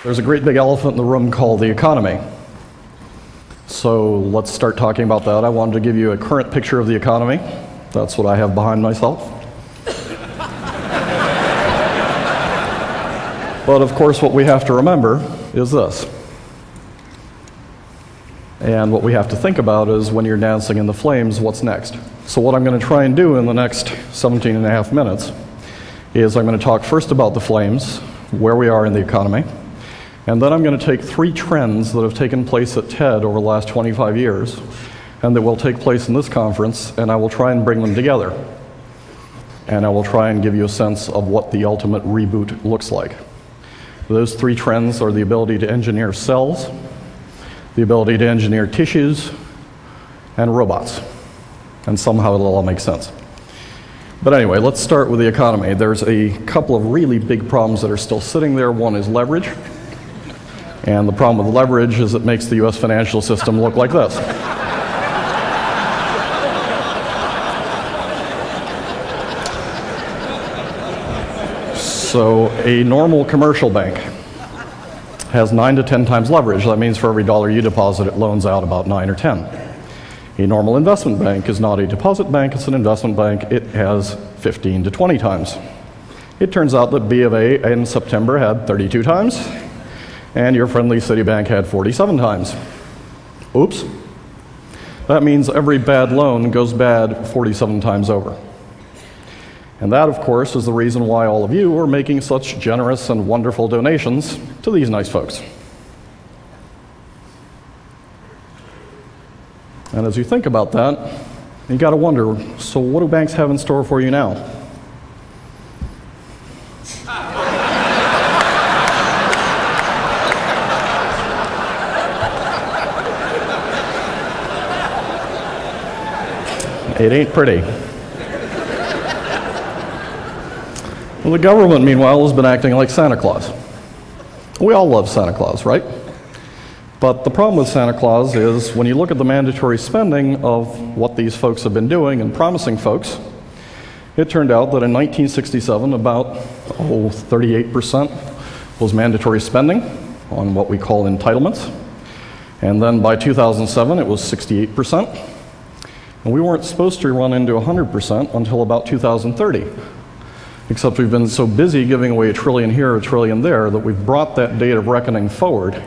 There's a great big elephant in the room called the economy. So let's start talking about that. I wanted to give you a current picture of the economy. That's what I have behind myself. But of course, what we have to remember is this. And what we have to think about is when you're dancing in the flames, what's next? So what I'm going to try and do in the next 17 and a half minutes is I'm going to talk first about the flames, where we are in the economy. And then I'm going to take 3 trends that have taken place at TED over the last 25 years and that will take place in this conference, and I will try and bring them together. And I will try and give you a sense of what the ultimate reboot looks like. Those 3 trends are the ability to engineer cells, the ability to engineer tissues, and robots. And somehow it'll all make sense. But anyway, let's start with the economy. There's a couple of really big problems that are still sitting there. One is leverage. And the problem with leverage is it makes the US financial system look like this. So a normal commercial bank has 9 to 10 times leverage. That means for every dollar you deposit, it loans out about 9 or 10. A normal investment bank is not a deposit bank, it's an investment bank. It has 15 to 20 times. It turns out that B of A in September had 32 times. And your friendly Citibank had 47 times. Oops. That means every bad loan goes bad 47 times over. And that, of course, is the reason why all of you are making such generous and wonderful donations to these nice folks. And as you think about that, you got to wonder, so what do banks have in store for you now? It ain't pretty. Well, the government, meanwhile, has been acting like Santa Claus. We all love Santa Claus, right? But the problem with Santa Claus is when you look at the mandatory spending of what these folks have been doing and promising folks, it turned out that in 1967, about 38% was mandatory spending on what we call entitlements. And then by 2007, it was 68%. And we weren't supposed to run into 100% until about 2030. Except we've been so busy giving away $1 trillion here, $1 trillion there, that we've brought that date of reckoning forward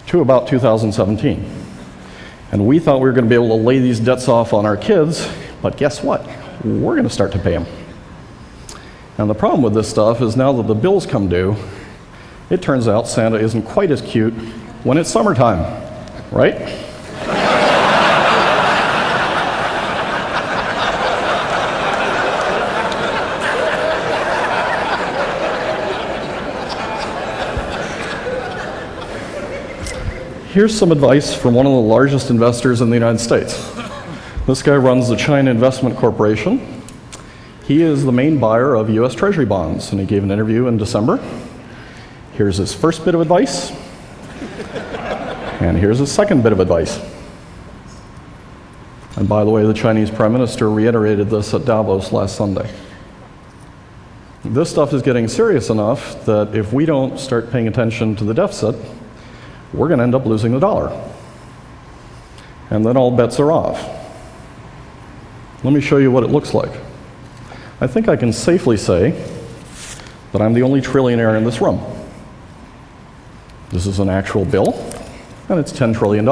to about 2017. And we thought we were going to be able to lay these debts off on our kids, but guess what? We're going to start to pay them. And the problem with this stuff is now that the bills come due, it turns out Santa isn't quite as cute when it's summertime, right? Here's some advice from one of the largest investors in the United States. This guy runs the China Investment Corporation. He is the main buyer of US Treasury bonds, and he gave an interview in December. Here's his first bit of advice, and here's his second bit of advice. And by the way, the Chinese Prime Minister reiterated this at Davos last Sunday. This stuff is getting serious enough that if we don't start paying attention to the deficit, we're going to end up losing the dollar. And then all bets are off. Let me show you what it looks like. I think I can safely say that I'm the only trillionaire in this room. This is an actual bill, and it's $10 trillion.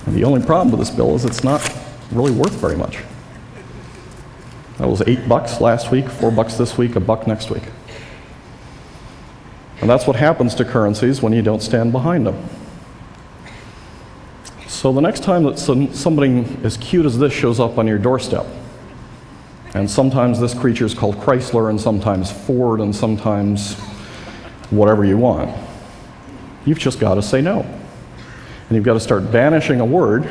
And the only problem with this bill is it's not really worth very much. That was $8 last week, $4 this week, $1 next week. And that's what happens to currencies when you don't stand behind them. So the next time that something as cute as this shows up on your doorstep, and sometimes this creature is called Chrysler, and sometimes Ford, and sometimes whatever you want, you've just got to say no. And you've got to start banishing a word,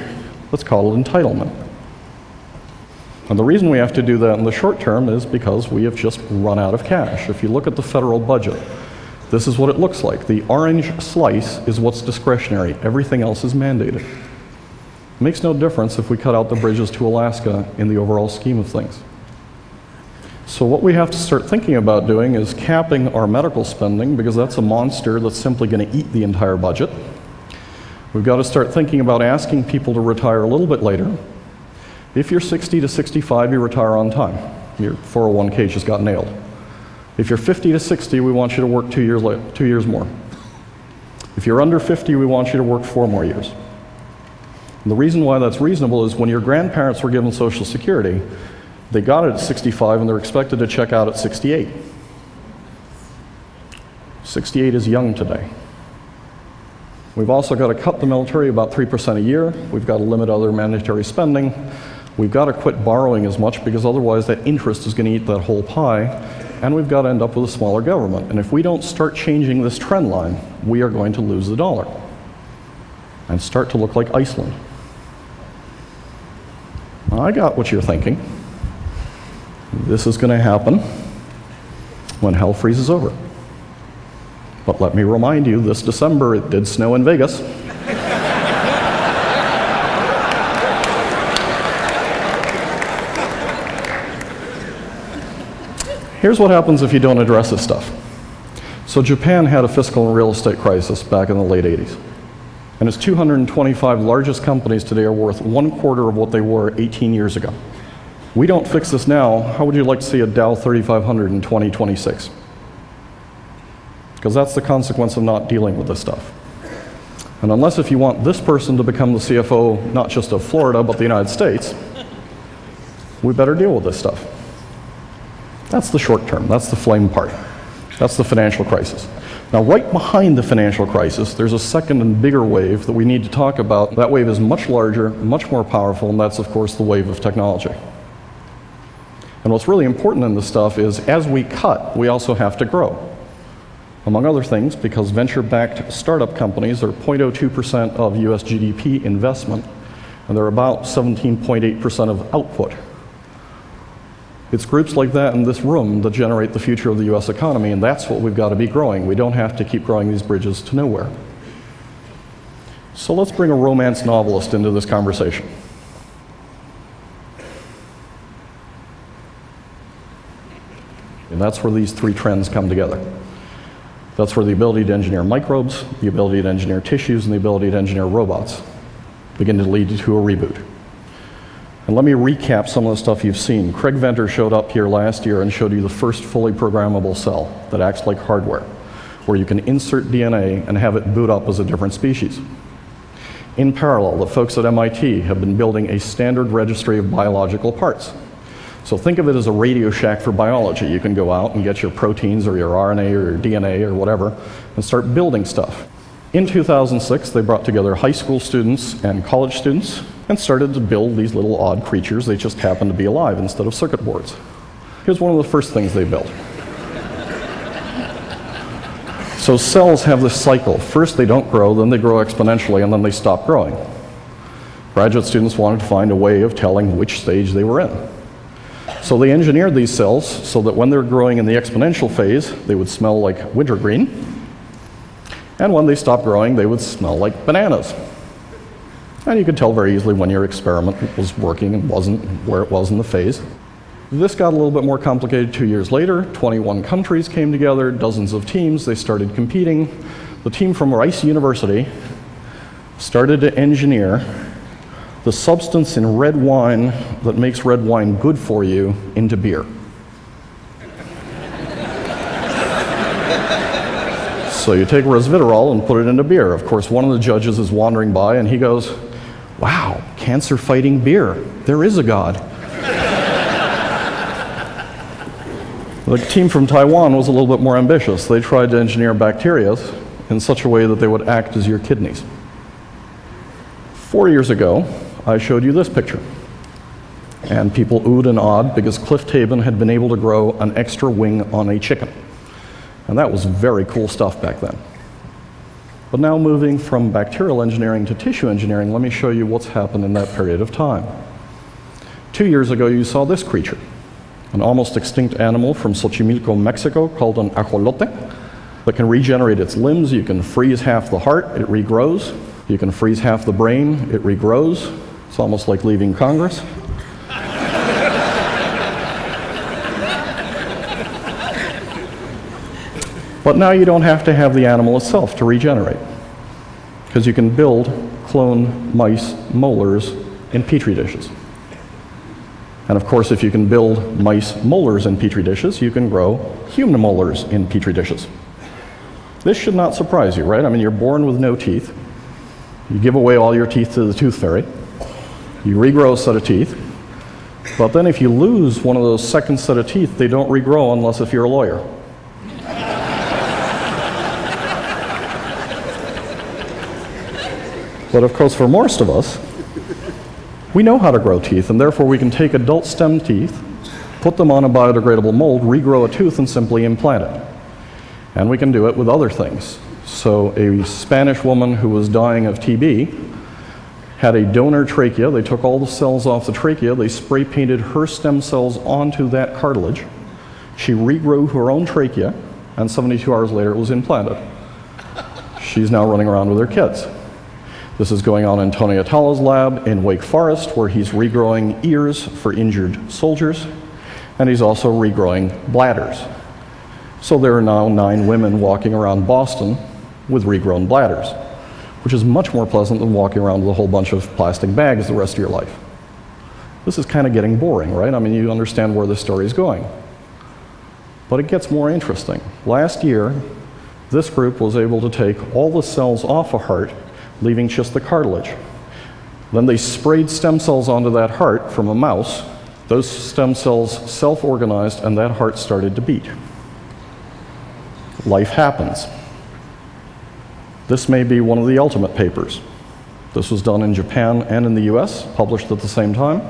let's call it entitlement. And the reason we have to do that in the short term is because we have just run out of cash. If you look at the federal budget, this is what it looks like. The orange slice is what's discretionary. Everything else is mandated. It makes no difference if we cut out the bridges to Alaska in the overall scheme of things. So what we have to start thinking about doing is capping our medical spending, because that's a monster that's simply going to eat the entire budget. We've got to start thinking about asking people to retire a little bit later. If you're 60 to 65, you retire on time. Your 401k just got nailed. If you're 50 to 60, we want you to work 2 years more. If you're under 50, we want you to work 4 more years. And the reason why that's reasonable is when your grandparents were given Social Security, they got it at 65 and they're expected to check out at 68. 68 is young today. We've also got to cut the military about 3% a year. We've got to limit other mandatory spending. We've got to quit borrowing as much, because otherwise that interest is going to eat that whole pie, and we've got to end up with a smaller government. And if we don't start changing this trend line, we are going to lose the dollar and start to look like Iceland. Now, I got what you're thinking. This is going to happen when hell freezes over. But let me remind you, this December it did snow in Vegas. Here's what happens if you don't address this stuff. So Japan had a fiscal and real estate crisis back in the late 80s. And its 225 largest companies today are worth 1/4 of what they were 18 years ago. We don't fix this now, how would you like to see a Dow 3500 in 2026? Because that's the consequence of not dealing with this stuff. And unless if you want this person to become the CFO, not just of Florida, but the United States, we better deal with this stuff. That's the short term. That's the flame part. That's the financial crisis. Now, right behind the financial crisis, there's a second and bigger wave that we need to talk about. That wave is much larger, much more powerful, and that's, of course, the wave of technology. And what's really important in this stuff is, as we cut, we also have to grow. Among other things, because venture-backed startup companies are 0.02% of US GDP investment, and they're about 17.8% of output. It's groups like that in this room that generate the future of the US economy, and that's what we've got to be growing. We don't have to keep growing these bridges to nowhere. So let's bring a romance novelist into this conversation. And that's where these 3 trends come together. That's where the ability to engineer microbes, the ability to engineer tissues, and the ability to engineer robots begin to lead to a reboot. And let me recap some of the stuff you've seen. Craig Venter showed up here last year and showed you the first fully programmable cell that acts like hardware, where you can insert DNA and have it boot up as a different species. In parallel, the folks at MIT have been building a standard registry of biological parts. So think of it as a Radio Shack for biology. You can go out and get your proteins or your RNA or your DNA or whatever and start building stuff. In 2006, they brought together high school students and college students and started to build these little odd creatures. They just happened to be alive instead of circuit boards. Here's one of the first things they built. So cells have this cycle. First they don't grow, then they grow exponentially, and then they stop growing. Graduate students wanted to find a way of telling which stage they were in. So they engineered these cells so that when they're growing in the exponential phase, they would smell like wintergreen. And when they stopped growing, they would smell like bananas. And you could tell very easily when your experiment was working and wasn't, where it was in the phase. This got a little bit more complicated 2 years later. 21 countries came together, dozens of teams. They started competing. The team from Rice University started to engineer the substance in red wine that makes red wine good for you into beer. So you take resveratrol and put it into beer. Of course, one of the judges is wandering by and he goes, "Wow, cancer-fighting beer. There is a God." The team from Taiwan was a little bit more ambitious. They tried to engineer bacteria in such a way that they would act as your kidneys. 4 years ago, I showed you this picture. And people oohed and awed because Cliff Tabin had been able to grow an extra wing on a chicken. And that was very cool stuff back then. But now moving from bacterial engineering to tissue engineering, let me show you what's happened in that period of time. 2 years ago, you saw this creature, an almost extinct animal from Xochimilco, Mexico, called an ajolote, that can regenerate its limbs. You can freeze half the heart, it regrows. You can freeze half the brain, it regrows. It's almost like leaving Congress. But now you don't have to have the animal itself to regenerate, because you can build clone mice molars in petri dishes. And of course, if you can build mice molars in petri dishes, you can grow human molars in petri dishes. This should not surprise you, right? I mean, you're born with no teeth. You give away all your teeth to the tooth fairy. You regrow a set of teeth. But then if you lose one of those second set of teeth, they don't regrow unless if you're a lawyer. But of course, for most of us, we know how to grow teeth, and therefore we can take adult stem teeth, put them on a biodegradable mold, regrow a tooth, and simply implant it. And we can do it with other things. So a Spanish woman who was dying of TB had a donor trachea. They took all the cells off the trachea, they spray painted her stem cells onto that cartilage. She regrew her own trachea, and 72 hours later it was implanted. She's now running around with her kids. This is going on in Tony Atala's lab in Wake Forest, where he's regrowing ears for injured soldiers, and he's also regrowing bladders. So there are now 9 women walking around Boston with regrown bladders, which is much more pleasant than walking around with a whole bunch of plastic bags the rest of your life. This is kind of getting boring, right? I mean, you understand where this story is going. But it gets more interesting. Last year, this group was able to take all the cells off a heart, leaving just the cartilage. Then they sprayed stem cells onto that heart from a mouse. Those stem cells self-organized, and that heart started to beat. Life happens. This may be one of the ultimate papers. This was done in Japan and in the US, published at the same time,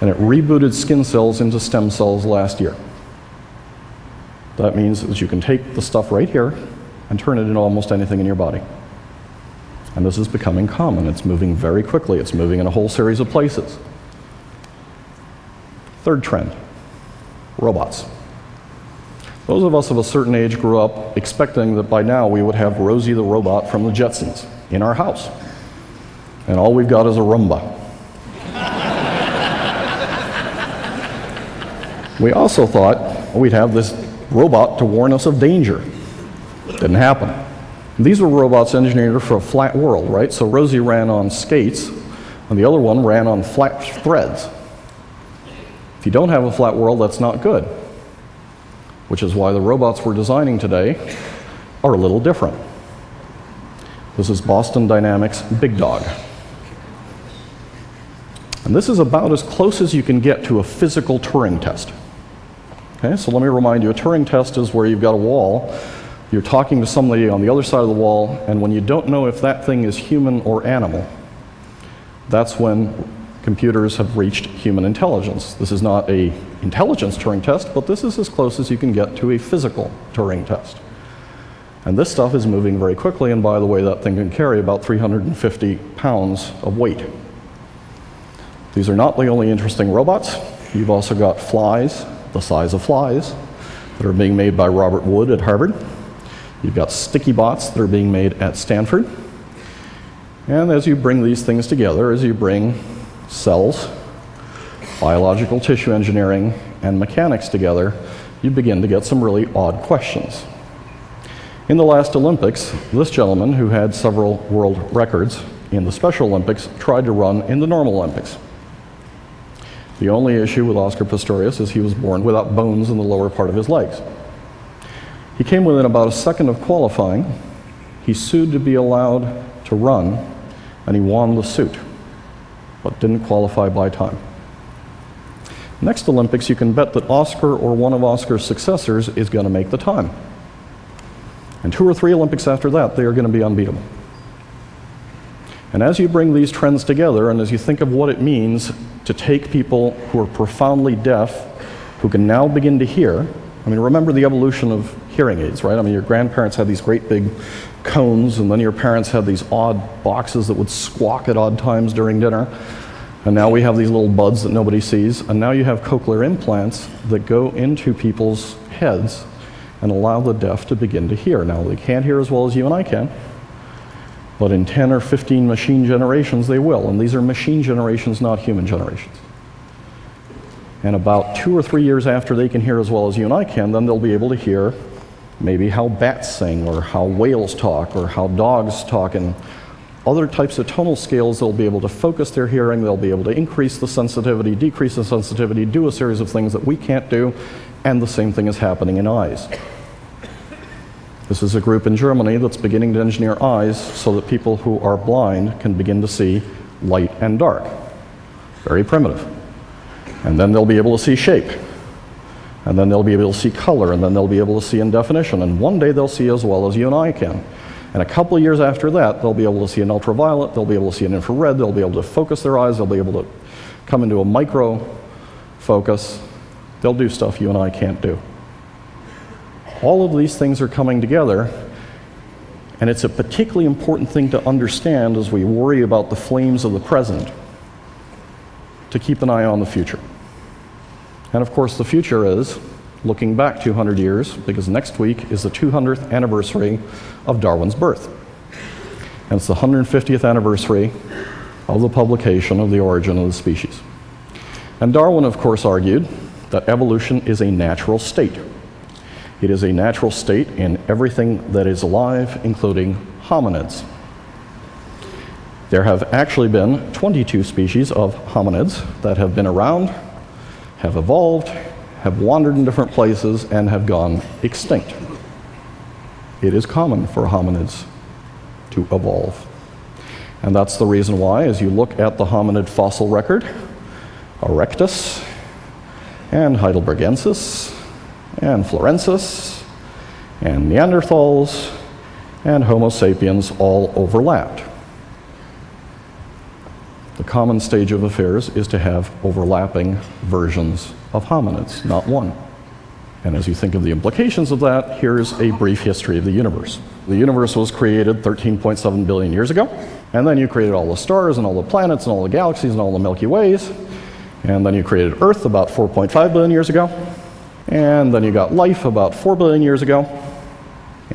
and it rebooted skin cells into stem cells last year. That means that you can take the stuff right here and turn it into almost anything in your body. And this is becoming common. It's moving very quickly. It's moving in a whole series of places. Third trend, robots. Those of us of a certain age grew up expecting that by now we would have Rosie the robot from the Jetsons in our house. And all we've got is a Roomba. We also thought we'd have this robot to warn us of danger. Didn't happen. These were robots engineered for a flat world, right? So Rosie ran on skates, and the other one ran on flat threads. If you don't have a flat world, that's not good. Which is why the robots we're designing today are a little different. This is Boston Dynamics Big Dog. And this is about as close as you can get to a physical Turing test. Okay, so let me remind you, a Turing test is where you've got a wall. You're talking to somebody on the other side of the wall, and when you don't know if that thing is human or animal, that's when computers have reached human intelligence. This is not an intelligence Turing test, but this is as close as you can get to a physical Turing test. And this stuff is moving very quickly, and by the way, that thing can carry about 350 pounds of weight. These are not the only interesting robots. You've also got flies, the size of flies, that are being made by Robert Wood at Harvard. You've got sticky bots that are being made at Stanford. And as you bring these things together, as you bring cells, biological tissue engineering, and mechanics together, you begin to get some really odd questions. In the last Olympics, this gentleman, who had several world records in the Special Olympics, tried to run in the normal Olympics. The only issue with Oscar Pistorius is he was born without bones in the lower part of his legs. He came within about a second of qualifying. He sued to be allowed to run, and he won the suit, but didn't qualify by time. Next Olympics, you can bet that Oscar or one of Oscar's successors is going to make the time. And 2 or 3 Olympics after that, they are going to be unbeatable. And as you bring these trends together, and as you think of what it means to take people who are profoundly deaf, who can now begin to hear, I mean, remember the evolution of hearing aids, right? I mean, your grandparents had these great big cones, and then your parents had these odd boxes that would squawk at odd times during dinner. And now we have these little buds that nobody sees, and now you have cochlear implants that go into people's heads and allow the deaf to begin to hear. Now, they can't hear as well as you and I can, but in 10 or 15 machine generations they will, and these are machine generations, not human generations. And about 2 or 3 years after they can hear as well as you and I can, then they'll be able to hear maybe how bats sing, or how whales talk, or how dogs talk, and other types of tonal scales. They'll be able to focus their hearing, they'll be able to increase the sensitivity, decrease the sensitivity, do a series of things that we can't do, and the same thing is happening in eyes. This is a group in Germany that's beginning to engineer eyes so that people who are blind can begin to see light and dark. Very primitive. And then they'll be able to see shape. And then they'll be able to see color, and then they'll be able to see in definition. And one day they'll see as well as you and I can. And a couple of years after that, they'll be able to see an ultraviolet, they'll be able to see an infrared, they'll be able to focus their eyes, they'll be able to come into a micro focus. They'll do stuff you and I can't do. All of these things are coming together, and it's a particularly important thing to understand as we worry about the flames of the present, to keep an eye on the future. And of course, the future is looking back 200 years, because next week is the 200th anniversary of Darwin's birth. And it's the 150th anniversary of the publication of The Origin of the Species. And Darwin, of course, argued that evolution is a natural state. It is a natural state in everything that is alive, including hominids. There have actually been 22 species of hominids that have been around, have evolved, have wandered in different places, and have gone extinct. It is common for hominids to evolve. And that's the reason why, as you look at the hominid fossil record, Erectus, and Heidelbergensis, and Florensis, and Neanderthals, and Homo sapiens all overlapped. The common stage of affairs is to have overlapping versions of hominids, not one. And as you think of the implications of that, here's a brief history of the universe. The universe was created 13.7 billion years ago, and then you created all the stars and all the planets and all the galaxies and all the Milky Ways, and then you created Earth about 4.5 billion years ago, and then you got life about 4 billion years ago,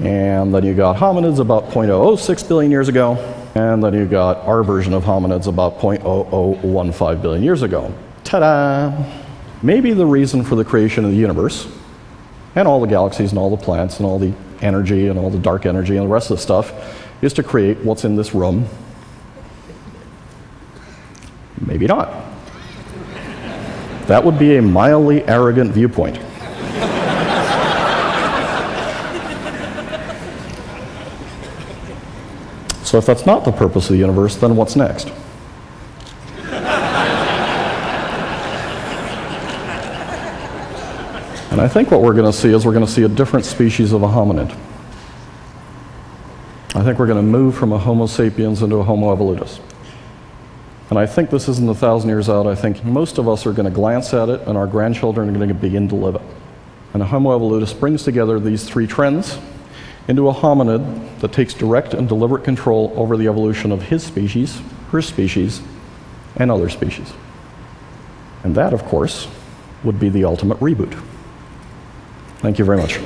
and then you got hominids about 0.006 billion years ago, and then you got our version of hominids about 0.0015 billion years ago. Ta-da! Maybe the reason for the creation of the universe, and all the galaxies and all the planets and all the energy and all the dark energy and the rest of the stuff, is to create what's in this room. Maybe not. That would be a mildly arrogant viewpoint. So if that's not the purpose of the universe, then what's next? And I think what we're going to see is we're going to see a different species of a hominid. I think we're going to move from a Homo sapiens into a Homo evolutus. And I think this isn't 1,000 years out. I think most of us are going to glance at it, and our grandchildren are going to begin to live it. And a Homo evolutus brings together these three trends into a hominid that takes direct and deliberate control over the evolution of his species, her species, and other species. And that, of course, would be the ultimate reboot. Thank you very much.